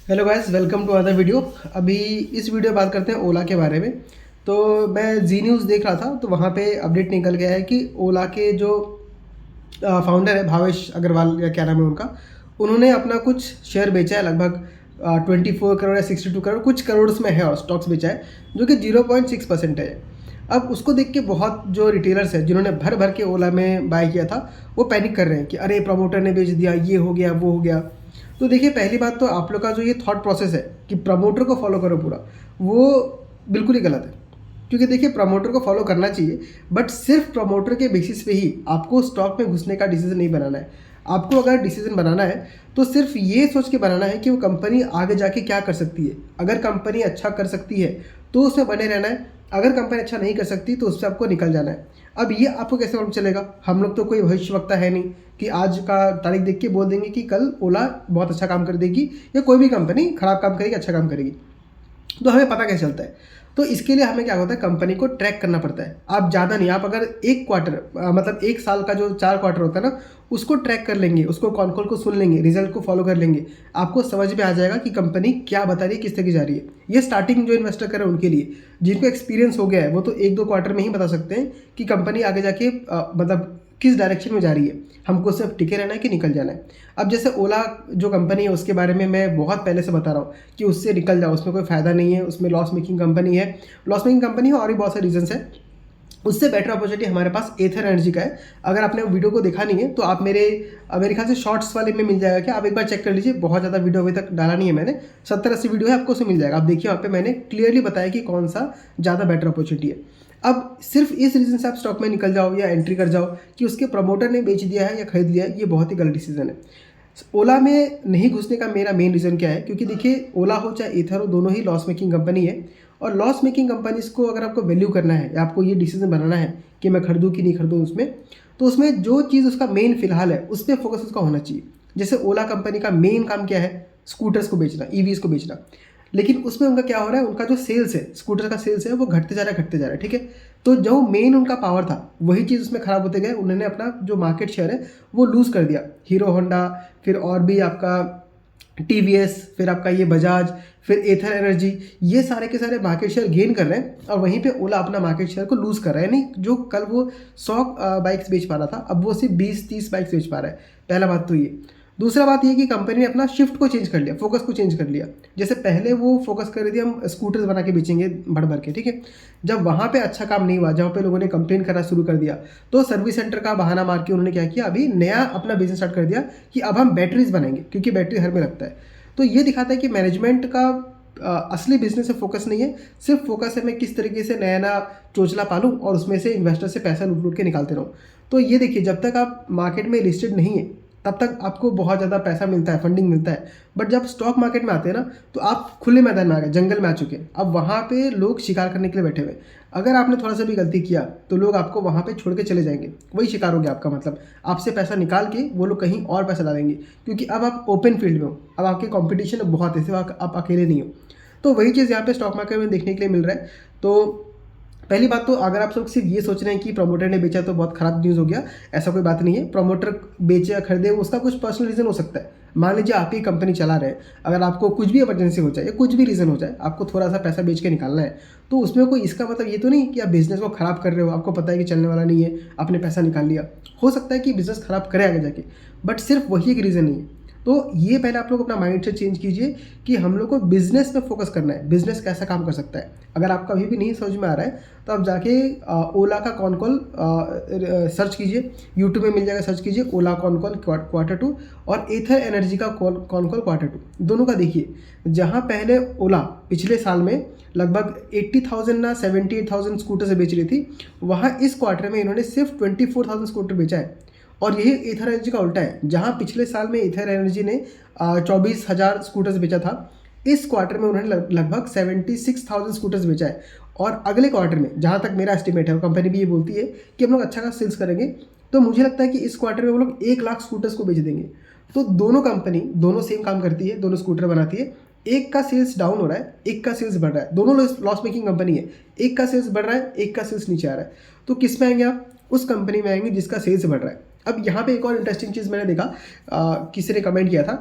Hello guys, welcome to other video. अभी इस video में बात करते हैं ओला के बारे में। तो मैं जी न्यूज़ देख रहा था, तो वहाँ पे अपडेट निकल गया है कि ओला के जो फाउंडर है भावेश अग्रवाल या क्या नाम है उनका, उन्होंने अपना कुछ शेयर बेचा है। लगभग 24 करोड़ या 62 करोड़ कुछ करोड़ उसमें है और स्टॉक्स बेचा है, जो कि 0.6% है। अब उसको देख के बहुत जो रिटेलर्स हैं जिन्होंने भर भर के ओला में बाय किया था, वो पैनिक कर रहे हैं कि अरे प्रमोटर ने बेच दिया, ये हो गया वो हो गया। तो देखिए, पहली बात तो आप लोग का जो ये थॉट प्रोसेस है कि प्रमोटर को फॉलो करो पूरा, वो बिल्कुल ही गलत है। क्योंकि देखिए, प्रमोटर को फॉलो करना चाहिए, बट सिर्फ प्रमोटर के बेसिस पे ही आपको स्टॉक में घुसने का डिसीजन नहीं बनाना है। आपको अगर डिसीजन बनाना है तो सिर्फ ये सोच के बनाना है कि वो कंपनी आगे जाके क्या कर सकती है। अगर कंपनी अच्छा कर सकती है तो उसमें बने रहना है, अगर कंपनी अच्छा नहीं कर सकती तो उससे आपको निकल जाना है। अब ये आपको कैसे मालूम चलेगा? हम लोग तो कोई भविष्यवक्ता है नहीं कि आज का तारीख देख के बोल देंगे कि कल ओला बहुत अच्छा काम कर देगी या कोई भी कंपनी खराब काम करेगी, अच्छा काम करेगी। तो हमें पता कैसे चलता है? तो इसके लिए हमें क्या होता है, कंपनी को ट्रैक करना पड़ता है। आप ज़्यादा नहीं, आप अगर एक क्वार्टर मतलब एक साल का जो 4 क्वार्टर होता है ना, उसको ट्रैक कर लेंगे, उसको कॉल कॉल को सुन लेंगे, रिजल्ट को फॉलो कर लेंगे, आपको समझ में आ जाएगा कि कंपनी क्या बता रही है, किस तरह की जा रही है। ये स्टार्टिंग जो इन्वेस्टर कर रहे हैं उनके लिए, जिनको एक्सपीरियंस हो गया है, वो तो 1-2 क्वार्टर में ही बता सकते हैं कि कंपनी आगे जाके मतलब किस डायरेक्शन में जा रही है, हमको सिर्फ टिके रहना है कि निकल जाना है। अब जैसे ओला जो कंपनी है, उसके बारे में मैं बहुत पहले से बता रहा हूँ कि उससे निकल जाओ, उसमें कोई फ़ायदा नहीं है, उसमें लॉस मेकिंग कंपनी है। लॉस मेकिंग कंपनी है और भी बहुत सारे रीजंस है। उससे बेटर अपॉर्चुनिटी हमारे पास एथर एनर्जी का है। अगर आपने वीडियो को देखा नहीं है तो आप मेरे ख्याल से शॉर्ट्स वाले में मिल जाएगा, क्या आप एक बार चेक कर लीजिए। बहुत ज़्यादा वीडियो अभी तक डाला नहीं है मैंने, 70-80 वीडियो है, आपको उसमें मिल जाएगा। आप देखिए, वहाँ पे मैंने क्लियरली बताया कि कौन सा ज़्यादा बेटर अपॉर्चुनिटी है। अब सिर्फ इस रीज़न से आप स्टॉक में निकल जाओ या एंट्री कर जाओ कि उसके प्रमोटर ने बेच दिया है या खरीद लिया है, ये बहुत ही गलत डिसीजन है। ओला में नहीं घुसने का मेरा मेन रीज़न क्या है? क्योंकि देखिए, ओला हो चाहे ईथर हो, दोनों ही लॉस मेकिंग कंपनी है। और लॉस मेकिंग कंपनीज़ को अगर आपको वैल्यू करना है या आपको ये डिसीजन बनाना है कि मैं खरीदूँ कि नहीं खरीदूँ उसमें, तो उसमें जो चीज़ उसका मेन फिलहाल है उस पर फोकस उसका होना चाहिए। जैसे ओला कंपनी का मेन काम क्या है? स्कूटर्स को बेचना, ईवीज़ को बेचना। लेकिन उसमें उनका क्या हो रहा है, उनका जो सेल्स है, स्कूटर का सेल्स है, वो घटते जा रहा है, घटते जा रहा है, ठीक है। तो जो मेन उनका पावर था वही चीज़ उसमें ख़राब होते गए, उन्होंने अपना जो मार्केट शेयर है वो लूज़ कर दिया। हीरो होंडा, फिर और भी आपका टीवीएस, फिर आपका ये बजाज, फिर एथर एनर्जी, ये सारे के सारे मार्केट शेयर गेन कर रहे हैं और वहीं पे ओला अपना मार्केट शेयर को लूज़ कर रहा है। नहीं, जो कल वो 100 बाइक्स बेच पा रहा था, अब वो सिर्फ 20-30 बाइक्स बेच पा रहा है। पहला बात तो ये। दूसरा बात ये कि कंपनी ने अपना शिफ्ट को चेंज कर लिया, फोकस को चेंज कर लिया। जैसे पहले वो फोकस कर रही थी हम स्कूटर्स बना के बेचेंगे भर भर के, ठीक है। जब वहाँ पे अच्छा काम नहीं हुआ, जहाँ पे लोगों ने कंप्लेन करना शुरू कर दिया, तो सर्विस सेंटर का बहाना मार के उन्होंने क्या किया, अभी नया अपना बिजनेस स्टार्ट कर दिया कि अब हम बैटरीज बनाएंगे, क्योंकि बैटरी हर में लगता है। तो ये दिखाता है कि मैनेजमेंट का असली बिजनेस से फोकस नहीं है, सिर्फ फोकस है मैं किस तरीके से नया नया चोचला पालूं और उसमें से इन्वेस्टर से पैसा लूट लूट के निकालते रहूं। तो ये देखिए, जब तक आप मार्केट में लिस्टेड नहीं है तब तक आपको बहुत ज़्यादा पैसा मिलता है, फंडिंग मिलता है। बट जब स्टॉक मार्केट में आते हैं ना, तो आप खुले मैदान में आ गए, जंगल में आ चुके हैं। अब वहाँ पे लोग शिकार करने के लिए बैठे हुए। अगर आपने थोड़ा सा भी गलती किया तो लोग आपको वहाँ पे छोड़ के चले जाएंगे, वही शिकार हो गया आपका। मतलब आपसे पैसा निकाल के वो लोग कहीं और पैसा डालेंगे, क्योंकि अब आप ओपन फील्ड में हो, अब आपके कॉम्पिटिशन बहुत है, सिर्फ आप अकेले नहीं हो। तो वही चीज़ यहाँ पे स्टॉक मार्केट में देखने के लिए मिल रहा है। तो पहली बात तो, अगर आप लोग सिर्फ ये सोच रहे हैं कि प्रमोटर ने बेचा तो बहुत ख़राब न्यूज़ हो गया, ऐसा कोई बात नहीं है। प्रमोटर बेचे या खरीदे, उसका कुछ पर्सनल रीज़न हो सकता है। मान लीजिए आप ही कंपनी चला रहे हैं, अगर आपको कुछ भी इमरजेंसी हो जाए या कुछ भी रीज़न हो जाए, आपको थोड़ा सा पैसा बेच के निकालना है, तो उसमें कोई इसका मतलब ये तो नहीं कि आप बिज़नेस को ख़राब कर रहे हो। आपको पता है कि चलने वाला नहीं है, आपने पैसा निकाल लिया। हो सकता है कि बिज़नेस ख़राब करे आगे जाके, बट सिर्फ वही एक रीज़न नहीं है। तो ये पहले आप लोग अपना माइंड सेट चेंज कीजिए कि हम लोग को बिज़नेस पे फोकस करना है, बिज़नेस कैसा काम कर सकता है। अगर आपका अभी भी नहीं समझ में आ रहा है तो आप जाके ओला का कॉन कॉल सर्च कीजिए, यूट्यूब में मिल जाएगा, सर्च कीजिए ओला कॉन कॉल Q2 और एथर एनर्जी का कॉन कॉल Q2, दोनों का देखिए। जहाँ पहले ओला पिछले साल में लगभग 80,000 ना 78,000 स्कूटर से बेच रही थी, वहाँ इस क्वार्टर में इन्होंने सिर्फ 24,000 स्कूटर बेचा है। और यही एथर एनर्जी का उल्टा है, जहां पिछले साल में एथर एनर्जी ने 24,000 स्कूटर्स बेचा था, इस क्वार्टर में उन्होंने लगभग 76,000 स्कूटर्स बेचा है। और अगले क्वार्टर में, जहां तक मेरा एस्टिमेट है, कंपनी भी ये बोलती है कि हम लोग अच्छा खासा सेल्स करेंगे, तो मुझे लगता है कि इस क्वार्टर में वो लोग 1 लाख स्कूटर्स को बेच देंगे। तो दोनों कंपनी, दोनों सेम काम करती है, दोनों स्कूटर बनाती है। एक का सेल्स डाउन हो रहा है, एक का सेल्स बढ़ रहा है, दोनों लॉस मेकिंग कंपनी है। एक का सेल्स बढ़ रहा है, एक का सेल्स नीचे आ रहा है। तो किस में आएंगे आप? उस कंपनी में आएंगे जिसका सेल्स बढ़ रहा है। अब यहाँ पे एक और इंटरेस्टिंग चीज़ मैंने देखा, किसी ने कमेंट किया था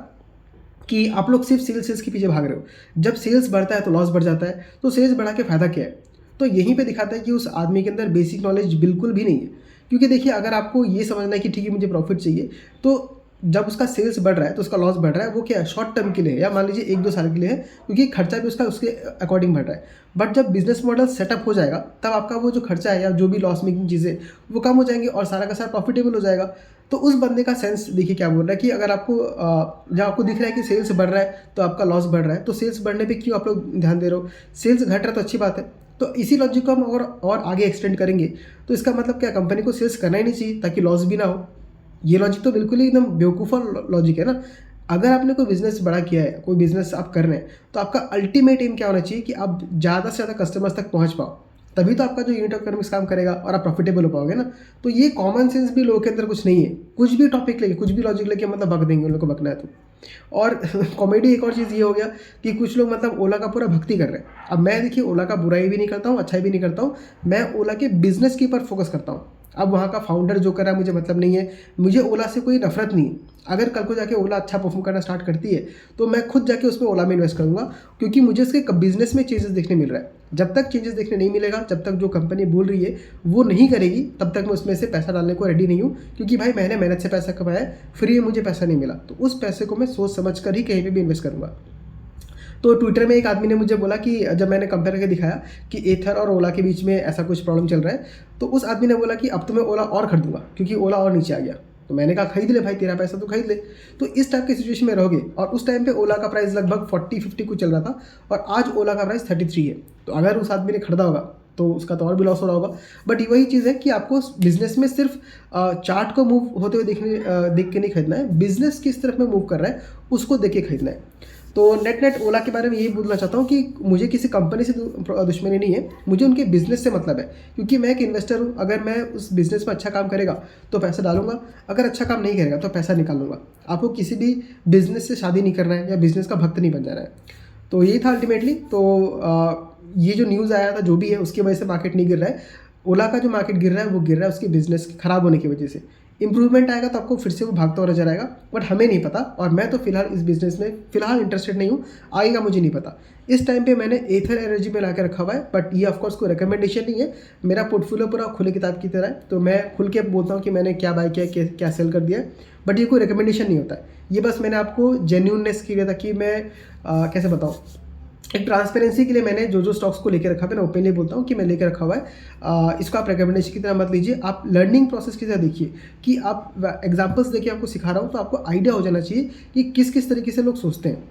कि आप लोग सिर्फ सेल्स के पीछे भाग रहे हो। जब सेल्स बढ़ता है तो लॉस बढ़ जाता है, तो सेल्स बढ़ा के फ़ायदा क्या है? तो यहीं पे दिखाता है कि उस आदमी के अंदर बेसिक नॉलेज बिल्कुल भी नहीं है। क्योंकि देखिए, अगर आपको ये समझना है कि ठीक है मुझे प्रॉफिट चाहिए, तो जब उसका सेल्स बढ़ रहा है तो उसका लॉस बढ़ रहा है, वो क्या है, शॉर्ट टर्म के लिए है, या मान लीजिए 1-2 साल के लिए है, क्योंकि खर्चा भी उसका उसके अकॉर्डिंग बढ़ रहा है। बट जब बिजनेस मॉडल सेटअप हो जाएगा, तब आपका वो जो खर्चा है या जो भी लॉस मेकिंग चीज़ें वो कम हो जाएंगी और सारा का सारा प्रॉफिटेबल हो जाएगा। तो उस बंदे का सेंस देखिए क्या बोल रहा है कि अगर आपको जब आपको दिख रहा है कि सेल्स बढ़ रहा है तो आपका लॉस बढ़ रहा है, तो सेल्स बढ़ने पे क्यों आप लोग ध्यान दे रहे हो? सेल्स घट रहा है तो अच्छी बात है। तो इसी लॉजिक को हम और आगे एक्सटेंड करेंगे, तो इसका मतलब क्या, कंपनी को सेल्स करना ही नहीं चाहिए ताकि लॉस भी ना हो। ये लॉजिक तो बिल्कुल ही एकदम बेवकूफ़ा लॉजिक है ना। अगर आपने कोई बिज़नेस बड़ा किया है, कोई बिज़नेस आप कर रहे हैं, तो आपका अल्टीमेट एम क्या होना चाहिए कि आप ज़्यादा से ज़्यादा कस्टमर्स तक पहुँच पाओ। तभी तो आपका जो यूनिट ऑफ इकोनॉमिक्स काम करेगा और आप प्रॉफिटेबल हो पाओगे ना। तो ये कॉमन सेंस भी लोगों के अंदर कुछ नहीं है। कुछ भी टॉपिक लेके, कुछ भी लॉजिक लेके मतलब बक देंगे, उन लोगों को बकना है तो। और कॉमेडी एक और चीज़ ये हो गया कि कुछ लोग मतलब ओला का पूरा भक्ति कर रहे हैं। अब मैं देखिए ओला का बुराई भी नहीं करता हूँ, अच्छाई भी नहीं करता हूँ। मैं ओला के बिज़नेस के ऊपर फोकस करता हूँ। अब वहाँ का फाउंडर जो कर रहा है मुझे मतलब नहीं है, मुझे ओला से कोई नफरत नहीं है। अगर कल को जाके ओला अच्छा परफॉर्म करना स्टार्ट करती है, तो मैं खुद जाके उसमें ओला में इन्वेस्ट करूँगा, क्योंकि मुझे उसके बिज़नेस में चेंजेस देखने मिल रहा है। जब तक चेंजेस देखने नहीं मिलेगा, जब तक जो कंपनी बोल रही है वो नहीं करेगी, तब तक मैं उसमें से पैसा डालने को रेडी नहीं हूँ। क्योंकि भाई मैंने मेहनत से पैसा कमाया है, फ्री में मुझे पैसा नहीं मिला, तो उस पैसे को मैं सोच समझ कर ही कहीं पे भी इन्वेस्ट करूँगा। तो ट्विटर में एक आदमी ने मुझे बोला कि जब मैंने कंपेयर करके दिखाया कि एथर और ओला के बीच में ऐसा कुछ प्रॉब्लम चल रहा है, तो उस आदमी ने बोला कि अब तो मैं ओला और खरीदूंगा क्योंकि ओला और नीचे आ गया। तो मैंने कहा खरीद ले भाई, तेरा पैसा तो खरीद ले। तो इस टाइप की सिचुएशन में रहोगे, और उस टाइम पे ओला का प्राइस लगभग 40-50 कुछ चल रहा था, और आज ओला का प्राइस 33 है। तो अगर उस आदमी ने खरीदा होगा तो उसका तो और भी लॉस हो रहा होगा। बट ये वही चीज़ है कि आपको बिजनेस में सिर्फ चार्ट को मूव होते हुए देख के नहीं खरीदना है, बिजनेस किस तरफ में मूव कर रहा है उसको देख के खरीदना है। तो नेट ओला के बारे में यही बोलना चाहता हूँ कि मुझे किसी कंपनी से दुश्मनी नहीं है, मुझे उनके बिज़नेस से मतलब है। क्योंकि मैं एक इन्वेस्टर हूँ, अगर मैं उस बिज़नेस में अच्छा काम करेगा तो पैसा डालूंगा, अगर अच्छा काम नहीं करेगा तो पैसा निकालूंगा। आपको किसी भी बिज़नेस से शादी नहीं करना है या बिज़नेस का भक्त नहीं बन जाना है। तो यही था अल्टीमेटली। तो ये जो न्यूज़ आया था जो भी है, उसकी वजह से मार्केट नहीं गिर रहा है। ओला का जो मार्केट गिर रहा है वो गिर रहा है उसके बिज़नेस खराब होने की वजह से। इंप्रूवमेंट आएगा तो आपको फिर से वो भागता हुआ नजर आएगा, बट हमें नहीं पता। और मैं तो फिलहाल इस बिज़नेस में फिलहाल इंटरेस्टेड नहीं हूँ, आएगा मुझे नहीं पता। इस टाइम पे मैंने एथर एनर्जी में ला के रखा हुआ है, बट ये ऑफकोर्स कोई रिकमेंडेशन नहीं है। मेरा पोर्टफोलियो पूरा खुले किताब की तरह है, तो मैं खुल के बोलता हूँ कि मैंने क्या बाय किया, क्या सेल कर दिया है। बट ये कोई रिकमेंडेशन नहीं होता है, ये बस मैंने आपको जेन्यूननेस के लिए था कि मैं कैसे बताऊँ, एक ट्रांसपेरेंसी के लिए मैंने जो जो स्टॉक्स को लेकर रखा है, मैं ओपनली बोलता हूँ कि मैं लेकर रखा हुआ है। इसको आप रिकमेंडेशन की तरह मत लीजिए, आप लर्निंग प्रोसेस की तरह देखिए कि आप एग्जांपल्स देखिए, आपको सिखा रहा हूँ तो आपको आइडिया हो जाना चाहिए कि किस किस तरीके से लोग सोचते हैं।